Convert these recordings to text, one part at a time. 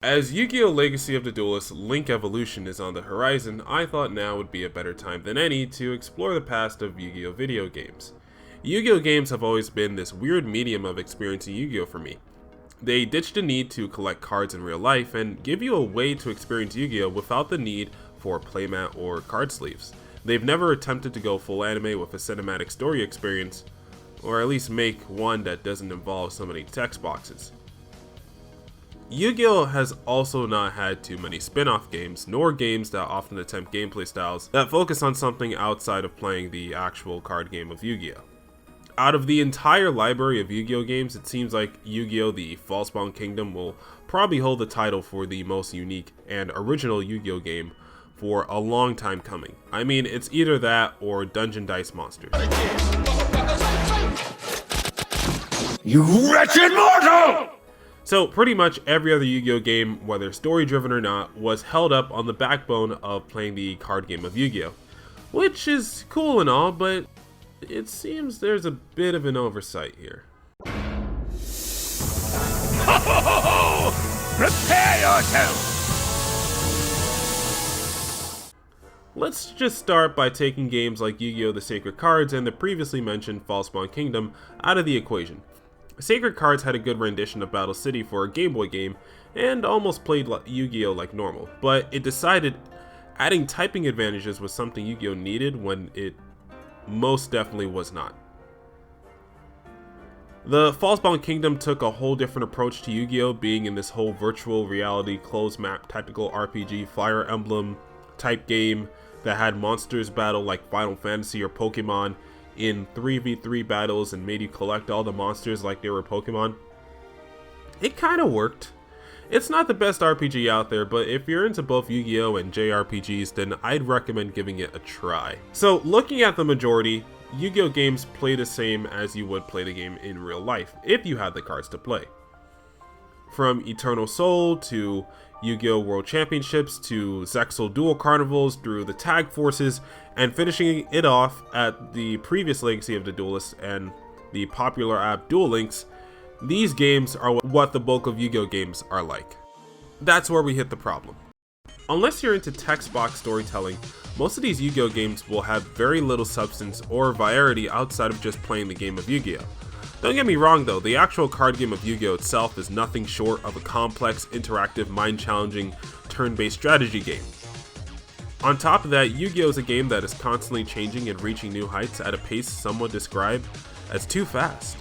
As Yu-Gi-Oh! Legacy of the Duelist Link Evolution is on the horizon, I thought now would be a better time than any to explore the past of Yu-Gi-Oh! Video games. Yu-Gi-Oh! Games have always been this weird medium of experiencing Yu-Gi-Oh! For me. They ditched the need to collect cards in real life and give you a way to experience Yu-Gi-Oh! Without the need for a playmat or card sleeves. They've never attempted to go full anime with a cinematic story experience, or at least make one that doesn't involve so many text boxes. Yu-Gi-Oh! Has also not had too many spin-off games, nor games that often attempt gameplay styles that focus on something outside of playing the actual card game of Yu-Gi-Oh! Out of the entire library of Yu-Gi-Oh! Games, it seems like Yu-Gi-Oh! The Falsebound Kingdom will probably hold the title for the most unique and original Yu-Gi-Oh! Game for a long time coming. I mean, it's either that or Dungeon Dice Monsters. You wretched mortal! So pretty much every other Yu-Gi-Oh! Game, whether story driven or not, was held up on the backbone of playing the card game of Yu-Gi-Oh! Which is cool and all, but it seems there's a bit of an oversight here. Ho, ho, ho, ho! Prepare yourself! Let's just start by taking games like Yu-Gi-Oh! The Sacred Cards and the previously mentioned Falsebound Kingdom out of the equation. Sacred Cards had a good rendition of Battle City for a Game Boy game, and almost played Yu-Gi-Oh! Like normal, but it decided adding typing advantages was something Yu-Gi-Oh! Needed when it most definitely was not. The Falsebound Kingdom took a whole different approach to Yu-Gi-Oh! Being in this whole virtual reality closed map tactical RPG Fire Emblem type game that had monsters battle like Final Fantasy or Pokemon in 3v3 battles and made you collect all the monsters like they were Pokemon. It kind of worked. It's not the best RPG out there, but if you're into both Yu-Gi-Oh! And JRPGs, then I'd recommend giving it a try. So looking at the majority, Yu-Gi-Oh! Games play the same as you would play the game in real life, if you had the cards to play. From Eternal Soul to Yu-Gi-Oh! World Championships to Zexal Duel Carnivals through the Tag Forces, and finishing it off at the previous Legacy of the Duelist and the popular app Duel Links, these games are what the bulk of Yu-Gi-Oh! Games are like. That's where we hit the problem. Unless you're into text box storytelling, most of these Yu-Gi-Oh! Games will have very little substance or variety outside of just playing the game of Yu-Gi-Oh! Don't get me wrong though, the actual card game of Yu-Gi-Oh! Itself is nothing short of a complex, interactive, mind-challenging, turn-based strategy game. On top of that, Yu-Gi-Oh! Is a game that is constantly changing and reaching new heights at a pace some would describe as too fast.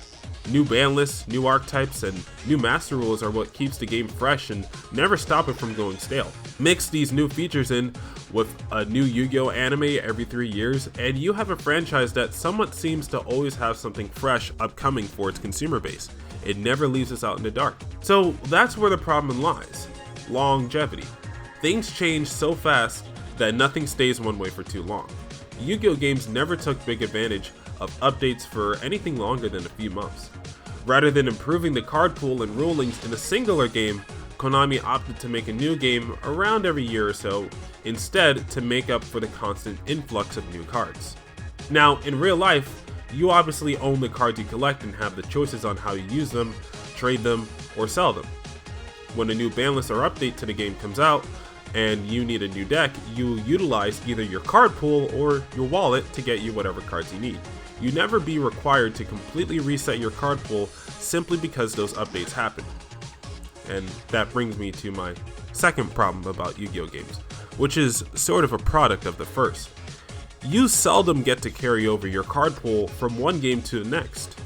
New ban lists, new archetypes, and new master rules are what keeps the game fresh and never stop it from going stale. Mix these new features in with a new Yu-Gi-Oh! Anime every 3 years, and you have a franchise that somewhat seems to always have something fresh upcoming for its consumer base. It never leaves us out in the dark. So that's where the problem lies. Longevity. Things change so fast that nothing stays one way for too long. Yu-Gi-Oh! Games never took big advantage of updates for anything longer than a few months. Rather than improving the card pool and rulings in a singular game, Konami opted to make a new game around every year or so, instead to make up for the constant influx of new cards. Now, in real life, you obviously own the cards you collect and have the choices on how you use them, trade them, or sell them. When a new ban list or update to the game comes out, and you need a new deck, you utilize either your card pool or your wallet to get you whatever cards you need. You never be required to completely reset your card pool simply because those updates happen. And that brings me to my second problem about Yu-Gi-Oh! Games, which is sort of a product of the first. You seldom get to carry over your card pool from one game to the next,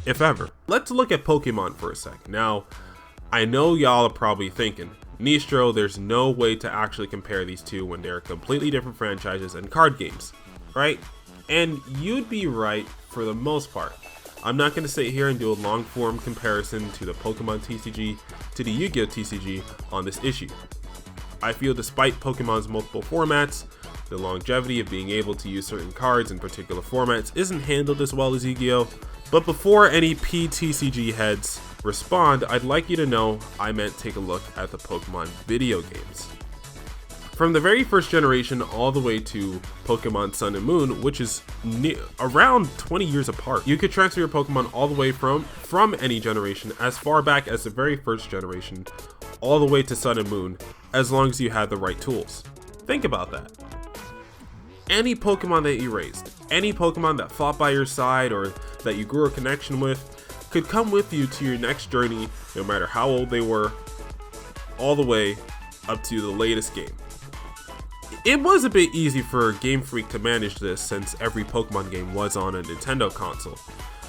if ever. Let's look at Pokemon for a sec. Now, I know y'all are probably thinking, Nistro, there's no way to actually compare these two when they're completely different franchises and card games, right? And you'd be right for the most part. I'm not going to sit here and do a long form comparison to the Pokemon TCG to the Yu-Gi-Oh! TCG on this issue. I feel despite Pokemon's multiple formats, the longevity of being able to use certain cards in particular formats isn't handled as well as Yu-Gi-Oh! But before any PTCG heads respond, I'd like you to know I meant take a look at the Pokemon video games. From the very first generation all the way to Pokemon Sun and Moon, which is around 20 years apart, you could transfer your Pokemon all the way from any generation as far back as the very first generation all the way to Sun and Moon, as long as you had the right tools. Think about that. Any Pokemon that you raised, any Pokemon that fought by your side or that you grew a connection with, could come with you to your next journey, no matter how old they were, all the way up to the latest game. It was a bit easy for Game Freak to manage this since every Pokemon game was on a Nintendo console.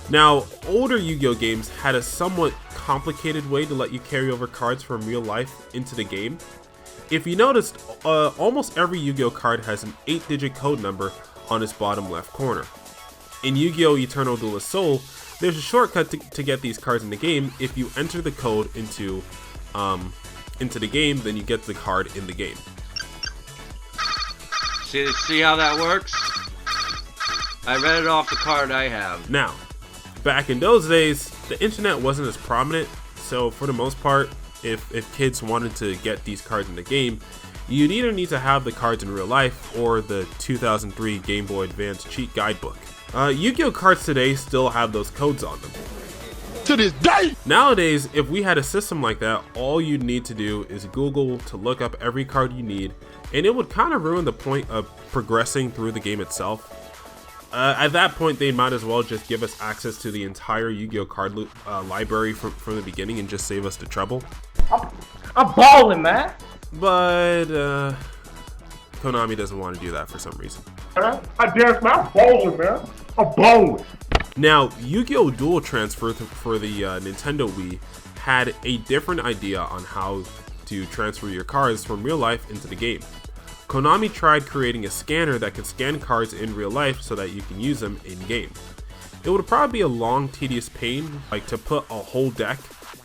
Now, older Yu-Gi-Oh games had a somewhat complicated way to let you carry over cards from real life into the game. If you noticed, almost every Yu-Gi-Oh card has an 8-digit code number on its bottom left corner. In Yu-Gi-Oh! Eternal Duelist Soul, there's a shortcut to get these cards in the game. If you enter the code into the game, then you get the card in the game. See how that works? I read it off the card I have. Now, back in those days, the internet wasn't as prominent, so for the most part, if kids wanted to get these cards in the game, you'd either need to have the cards in real life or the 2003 Game Boy Advance cheat guidebook. Yu-Gi-Oh cards today still have those codes on them. To this day! Nowadays, if we had a system like that, all you'd need to do is Google to look up every card you need, and it would kind of ruin the point of progressing through the game itself. At that point, they might as well just give us access to the entire Yu-Gi-Oh card library from the beginning and just save us the trouble. I'm balling, man. But Konami doesn't want to do that for some reason. I dance, man. I'm balling, man. I'm balling. Now, Yu-Gi-Oh! Dual Transfer for the Nintendo Wii had a different idea on how to transfer your cards from real life into the game. Konami tried creating a scanner that could scan cards in real life so that you can use them in-game. It would probably be a long, tedious pain, like to put a whole deck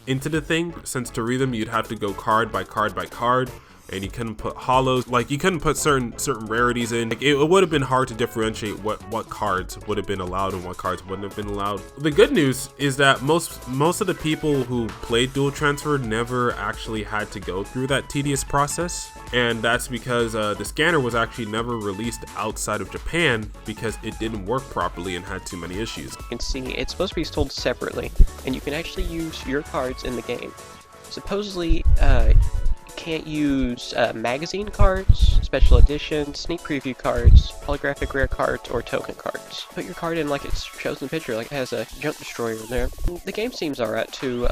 into the thing, since to read them you'd have to go card by card by card, and you couldn't put holos, like you couldn't put certain rarities in. Like, it would have been hard to differentiate what cards would have been allowed and what cards wouldn't have been allowed. The good news is that most of the people who played Dual Transfer never actually had to go through that tedious process, and that's because the scanner was actually never released outside of Japan because it didn't work properly and had too many issues. You can see it's supposed to be sold separately, and you can actually use your cards in the game. Supposedly, can't use magazine cards, special editions, sneak preview cards, holographic rare cards, or token cards. Put your card in like it shows in the picture, like it has a jump destroyer in there. The game seems alright too.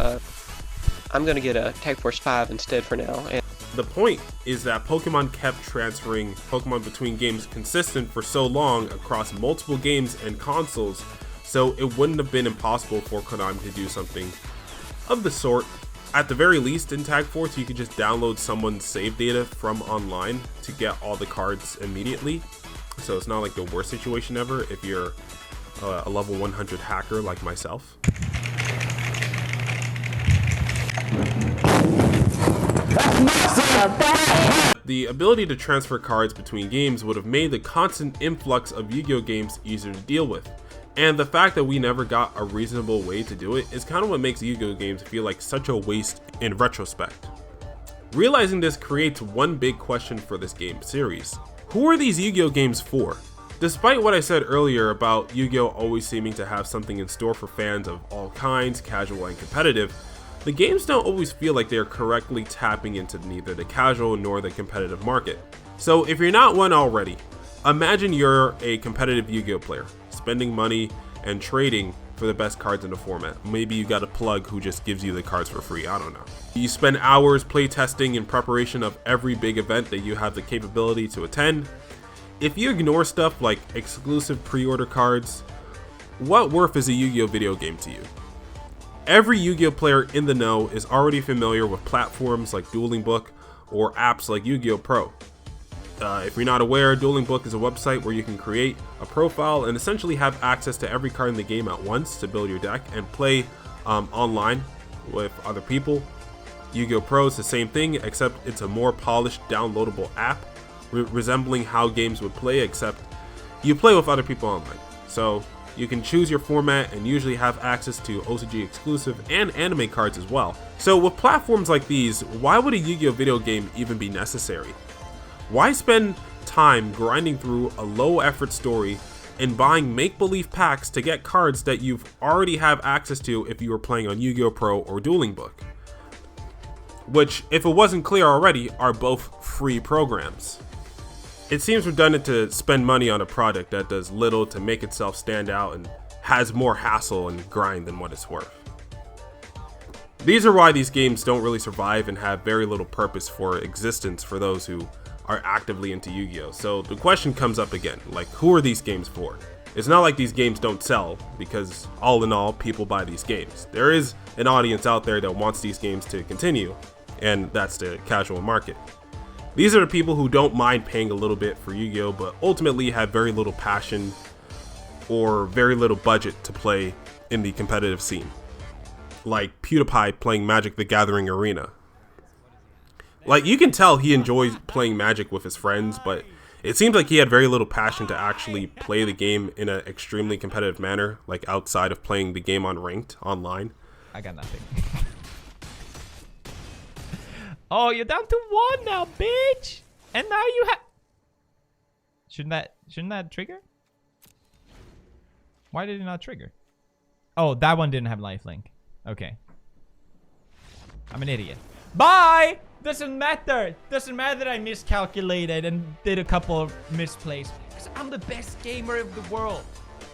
I'm gonna get a Tag Force 5 instead for now. And the point is that Pokemon kept transferring Pokemon between games consistent for so long across multiple games and consoles, so it wouldn't have been impossible for Konami to do something of the sort. At the very least, in Tag Force, you could just download someone's save data from online to get all the cards immediately. So it's not like the worst situation ever if you're a level 100 hacker like myself. The ability to transfer cards between games would have made the constant influx of Yu-Gi-Oh games easier to deal with. And the fact that we never got a reasonable way to do it is kind of what makes Yu-Gi-Oh games feel like such a waste in retrospect. Realizing this creates one big question for this game series. Who are these Yu-Gi-Oh games for? Despite what I said earlier about Yu-Gi-Oh always seeming to have something in store for fans of all kinds, casual and competitive, the games don't always feel like they're correctly tapping into neither the casual nor the competitive market. So if you're not one already, imagine you're a competitive Yu-Gi-Oh player, spending money and trading for the best cards in the format. Maybe you got a plug who just gives you the cards for free, I don't know. You spend hours playtesting in preparation of every big event that you have the capability to attend. If you ignore stuff like exclusive pre-order cards, what worth is a Yu-Gi-Oh video game to you? Every Yu-Gi-Oh player in the know is already familiar with platforms like Dueling Book or apps like Yu-Gi-Oh Pro. If you're not aware, Dueling Book is a website where you can create a profile and essentially have access to every card in the game at once to build your deck and play online with other people. Yu-Gi-Oh Pro is the same thing, except it's a more polished, downloadable app resembling how games would play, except you play with other people online. So you can choose your format and usually have access to OCG exclusive and anime cards as well. So with platforms like these, why would a Yu-Gi-Oh video game even be necessary? Why spend time grinding through a low-effort story and buying make-believe packs to get cards that you've already have access to if you were playing on Yu-Gi-Oh Pro or Dueling Book? which, if it wasn't clear already, are both free programs. It seems redundant to spend money on a product that does little to make itself stand out and has more hassle and grind than what it's worth. These are why these games don't really survive and have very little purpose for existence for those who are actively into Yu-Gi-Oh! So the question comes up again, like, who are these games for? It's not like these games don't sell, because all in all, people buy these games. There is an audience out there that wants these games to continue, and that's the casual market. These are the people who don't mind paying a little bit for Yu-Gi-Oh! But ultimately have very little passion or very little budget to play in the competitive scene. Like PewDiePie playing Magic the Gathering Arena. Like, you can tell he enjoys playing Magic with his friends, but it seems like he had very little passion to actually play the game in an extremely competitive manner, like outside of playing the game on ranked online. I got nothing. Oh, you're down to 1 now, bitch! And now you have... Shouldn't that trigger? Why did it not trigger? Oh, that one didn't have lifelink. Okay. I'm an idiot. Bye! Doesn't matter. Doesn't matter that I miscalculated and did a couple of misplays. Because I'm the best gamer of the world.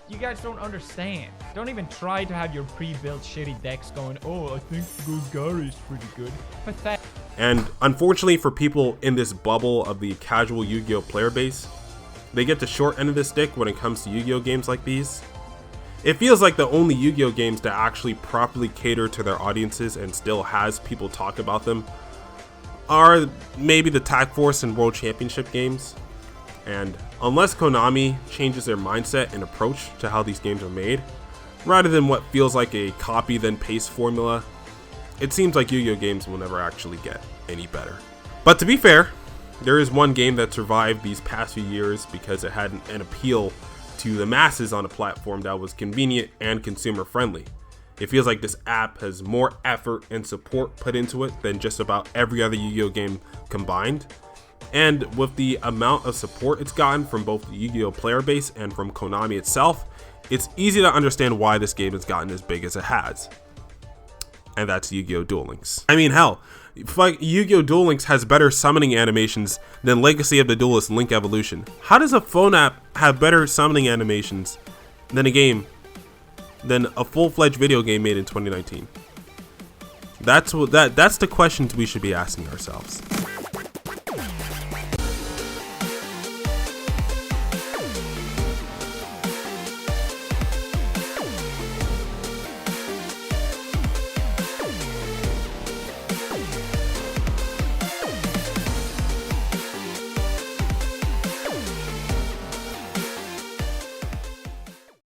You guys don't understand. Don't even try to have your pre-built shitty decks going, oh, I think Golgari is pretty good. Pathetic. And unfortunately for people in this bubble of the casual Yu-Gi-Oh! Player base, they get the short end of the stick when it comes to Yu-Gi-Oh! Games like these. It feels like the only Yu-Gi-Oh! Games that actually properly cater to their audiences and still has people talk about them are maybe the Tag Force and World Championship games. And unless Konami changes their mindset and approach to how these games are made, rather than what feels like a copy then paste formula, it seems like Yu-Gi-Oh! Games will never actually get any better. But to be fair, there is one game that survived these past few years because it had an appeal to the masses on a platform that was convenient and consumer friendly. It feels like this app has more effort and support put into it than just about every other Yu-Gi-Oh! Game combined. And with the amount of support it's gotten from both the Yu-Gi-Oh! Player base and from Konami itself, it's easy to understand why this game has gotten as big as it has. And that's Yu-Gi-Oh! Duel Links. I mean, hell, Yu-Gi-Oh! Duel Links has better summoning animations than Legacy of the Duelist Link Evolution. How does a phone app have better summoning animations than a full-fledged video game made in 2019? That's the questions we should be asking ourselves.